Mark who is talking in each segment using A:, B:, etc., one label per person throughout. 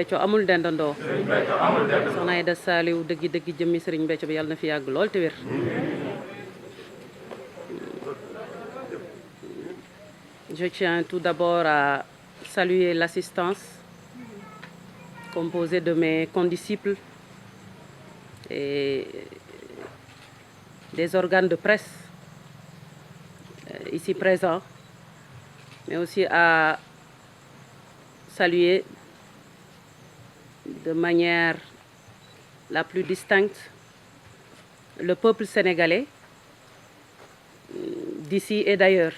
A: Béthio amul dendandoo. Soxna Aïda Saliou dëggi jëmmi Serigne Béthio bi yàlla na fi yàgg lool te wér. Je tiens tout d'abord à saluer l'assistance composée de mes condisciples et des organes de presse ici présents, mais aussi à saluer de manière la plus distincte le peuple sénégalais d'ici et d'ailleurs.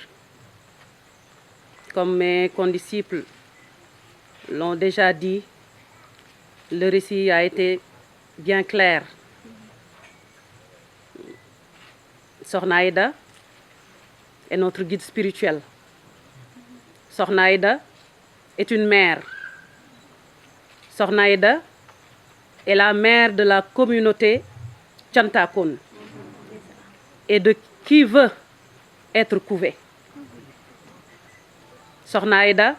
A: Comme mes condisciples l'ont déjà dit, le récit a été bien clair. Sokhna Aïda est notre guide spirituel. Sokhna Aïda est une mère. Sokhna Aïda est la mère de la communauté Thiantakoun et de qui veut être couvé. Sokhna Aïda,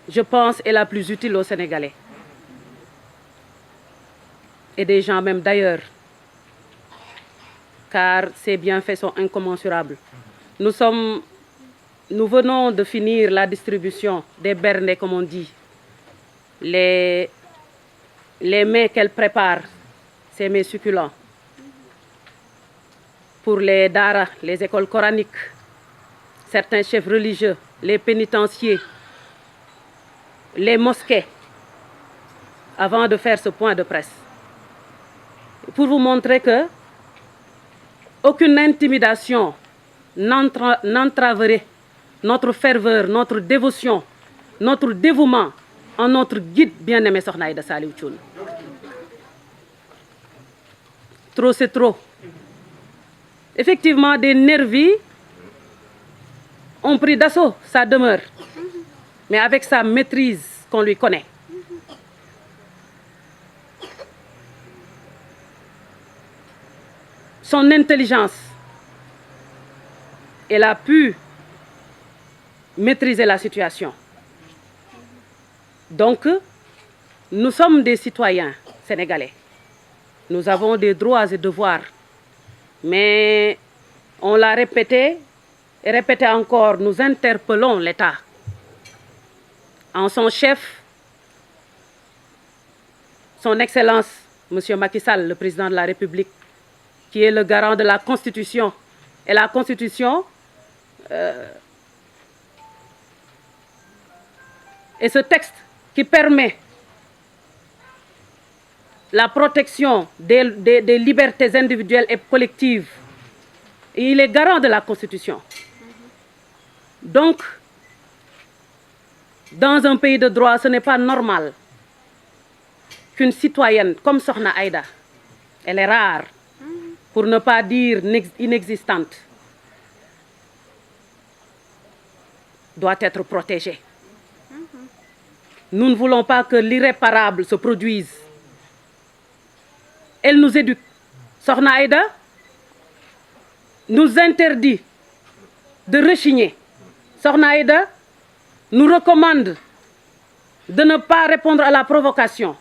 A: je pense, est la plus utile aux Sénégalais et des gens même d'ailleurs, car ses bienfaits sont incommensurables. Nous venons de finir la distribution des bernets, comme on dit, les mets qu'elle prépare, ces mets succulents, pour les daara, les écoles coraniques, certains chefs religieux, les pénitenciers, les mosquées, avant de faire ce point de presse. Pour vous montrer que aucune intimidation n'entraverait notre ferveur, notre dévotion, notre dévouement en notre guide bien-aimé Sokhna Aïda Saliou Thioune. Trop, c'est trop. Effectivement, des nervis ont pris d'assaut sa demeure, mais avec sa maîtrise qu'on lui connaît. Son intelligence, elle a pu maîtriser la situation. Donc, nous sommes des citoyens sénégalais. Nous avons des droits et devoirs. Mais on l'a répété et répété encore, nous interpellons l'État en son chef, son Excellence, M. Macky Sall, le président de la République, qui est le garant de la Constitution. Et la Constitution est ce texte qui permet la protection des libertés individuelles et collectives. Et il est garant de la Constitution. Donc, dans un pays de droit, ce n'est pas normal qu'une citoyenne comme Sokhna Aïda, elle est rare, pour ne pas dire inexistante, doit être protégée. Nous ne voulons pas que l'irréparable se produise. Elle nous éduque. Sokhna Aïda nous interdit de rechigner. Sokhna Aïda nous recommande de ne pas répondre à la provocation.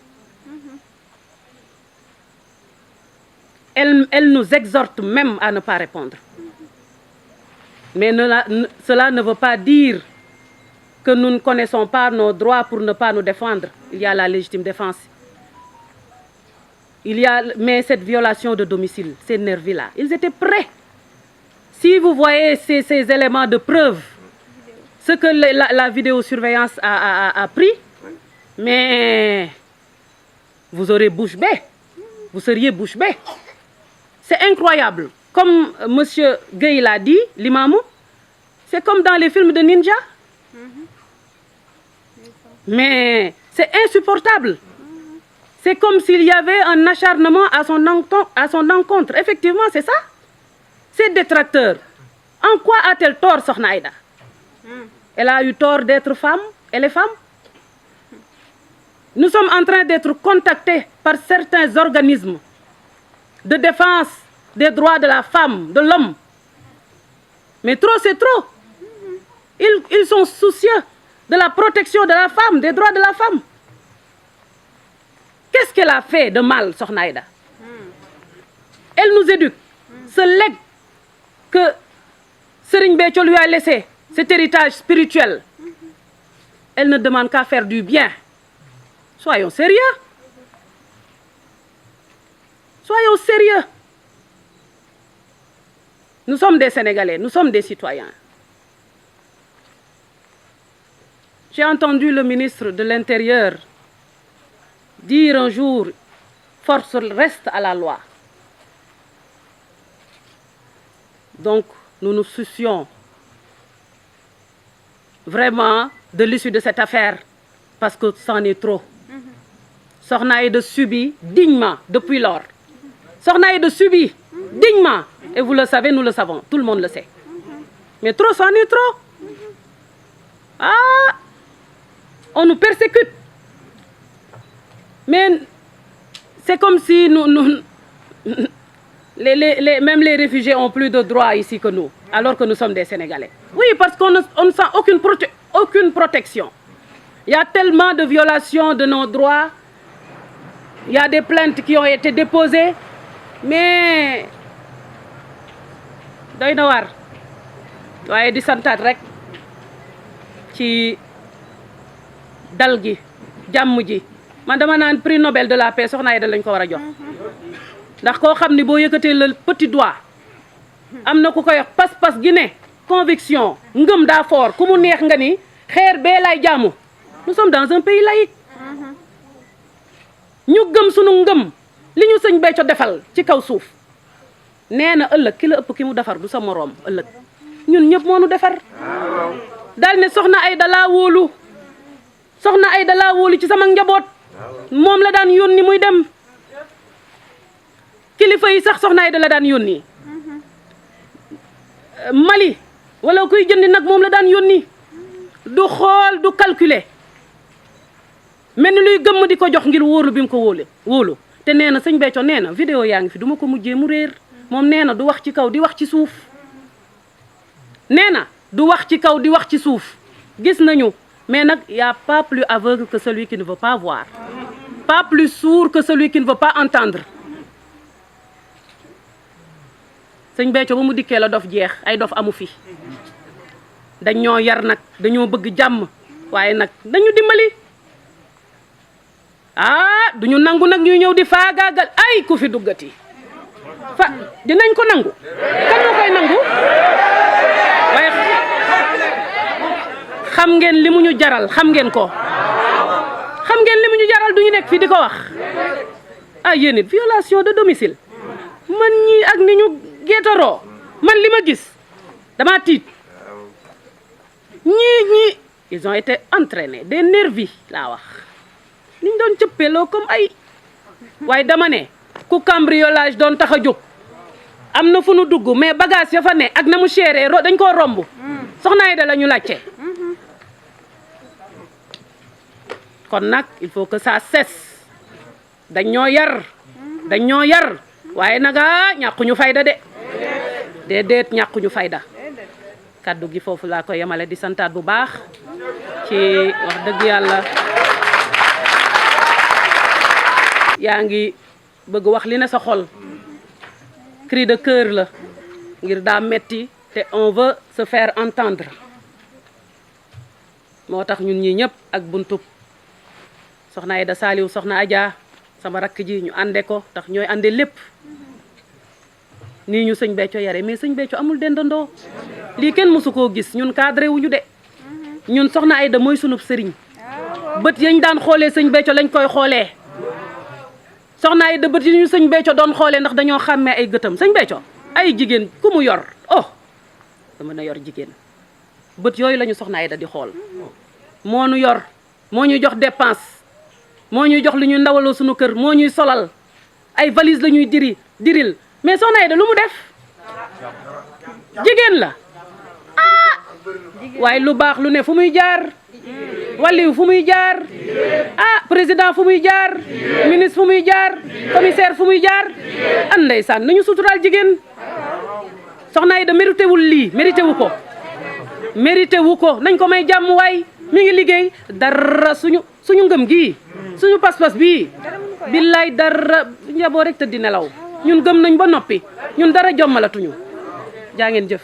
A: Elle nous exhorte même à ne pas répondre. Mais cela ne veut pas dire que nous ne connaissons pas nos droits pour ne pas nous défendre. Il y a la légitime défense. Mais cette violation de domicile, ces nervis-là, ils étaient prêts. Si vous voyez ces éléments de preuve, ce que la vidéosurveillance a pris, mais vous aurez bouche bée. Vous seriez bouche bée. C'est incroyable. Comme M. Gueye l'a dit, l'imam, c'est comme dans les films de ninja. Mais c'est insupportable. C'est comme s'il y avait un acharnement à son encontre. Effectivement, c'est ça. Ces détracteurs. En quoi a-t-elle tort, Sokhna Aïda? Elle a eu tort d'être femme. Elle est femme. Nous sommes en train d'être contactés par certains organismes de défense des droits de la femme, de l'homme. Mais trop, c'est trop. Ils sont soucieux de la protection de la femme, des droits de la femme. Qu'est-ce qu'elle a fait de mal, Sokhna Aïda? Elle nous éduque. Ce legs que Serigne Béthio lui a laissé, cet héritage spirituel, elle ne demande qu'à faire du bien. Soyons sérieux. Soyons sérieux. Nous sommes des Sénégalais, nous sommes des citoyens. J'ai entendu le ministre de l'Intérieur dire un jour, force reste à la loi. Donc, nous nous soucions vraiment de l'issue de cette affaire, parce que c'en est trop. Sokhna Aïda subit dignement depuis lors. Sokhna Aïda subit dignement. Et vous le savez, nous le savons, tout le monde le sait. Mais trop, c'en est trop. Ah, on nous persécute. Mais c'est comme si même les réfugiés ont plus de droits ici que nous, alors que nous sommes des Sénégalais. Oui, parce qu'on ne sent aucune protection. Il y a tellement de violations de nos droits. Il y a des plaintes qui ont été déposées, mais doy na waar waaye di santaat rek ci dal gi jàmm ji. Man dama naan prix Nobel de la paix Sokhna Aïda lañ ko war a jox ndax koo xam ni boo yëkkatee le petit doigt am na ku koy wax pas-pas gi ne conviction ngëm daa fort ku mu neex nga ni xeer bee lay jaamu. Nous sommes dans un pays laïque. ñu gëm sunu ngëm li ñu sëñ Béthio defal ci kaw suuf nee na ëllëg ki la ëpp ki mu defar du sa moroom ëllëg ñun ñëpp moo nu defar. daal ne Sokhna Aïda laa wóolu Sokhna Aïda laa wóolu ci sama njaboot moom la daan yónni muy dem kilifa yi sax Sokhna Aïda la daan yónni Mali wala kuy jëndi nag moom la daan yónni du xool du calculer mel ni luy gëmm di ko jox ngir wóolu bi mu ko wóolu te nee na sëñ Béthio nee na vidéo yaa ngi fi duma ko mujjee mu réer moom nee na du wax ci kaw di wax ci suuf nee na du wax ci kaw di wax ci suuf gis nañu mais nag y a pas plus aveugle que celui qui ne veut pas voir, pas plus sourd que celui qui ne veut pas entendre. sëñ Béthio ba mu dikkee la dof jeex ay dof amu fi dañ ñoo yar nag dañoo bëgg jàmm waaye nag dañu dimbali duñu nangu nag ñuy ñëw di faagaagal ay ku fi duggati dinañ ko nangu kan moo koy nangu waaye xam ngeen li mu ñu jaral xam ngeen ko xam ngeen li mu ñu jaral duñu nekk fii di ko wax yéen it violation de domicile man ñii ak ni ñu géetaroo man li ma gis dama tiit ñii ils ont été entraînés des nervis laa wax niñ doon cëppeloo comme ay waaye dama ne ku cambriolage doon tax a jóg am na fu nu dugg mais bagage ya fa ne ak na mu chéré dañ koo romb Sokhna Aïda la ñu laajte kon nag il faut que ça cesse dañ ñoo yar waaye nag ñàkkuñu fayda de déedéet ñàkkuñu fayda kaddu gi foofu laa ko yemale di santaat bu baax ci wax dëgg yàlla yaa ngi bëgg wax li ne sa xol cri de cœur la ngir daa metti te on veut se faire entendre moo tax ñun ñi ñëpp ak buntub Sokhna Aïda Saliou Sokhna Adja sama rakk ji ñu ànde ko tax ñooy ànde lépp nii ñu sëñ Béthio yare mais sëñ Béthio amul dendandoo lii kenn mësu koo gis ñun cadré wuñu de ñun Sokhna Aïda mooy sunub sëriñ bët yañ daan xoolee sëñ Béthio lañ koy xoolee Sokhna Aïda bët yi ñu sëñ Béthio doon xoolee ndax dañoo xàmmee ay gëtam sëñ Béthio ay jigéen ku mu yor dama na yor jigéen bët yooyu la ñu Sokhna Aïda di xool moo nu yor moo ñuy jox dépense moo ñuy jox lu ñu ndawaloo suñu kër moo ñuy solal ay valise la ñuy diril mais Sokhna Aïda lu mu def jigéen la waaye lu baax lu ne fu muy jaar waliw fu muy jaar président fu muy jaar ministre fu muy jaar commissaire fu muy jaar ndeysaan nañu suturaal jigéen Sokhna Aïda mérité wul lii mérité wu ko nañ ko may jàmm waay mi ngi liggéey dara suñu ngëm gii suñu pas-pas bii billaay dara njaboo rek tëddi nelaw ñun gëm nañ ba noppi ñun dara jommalatuñu jaa ngeen jëf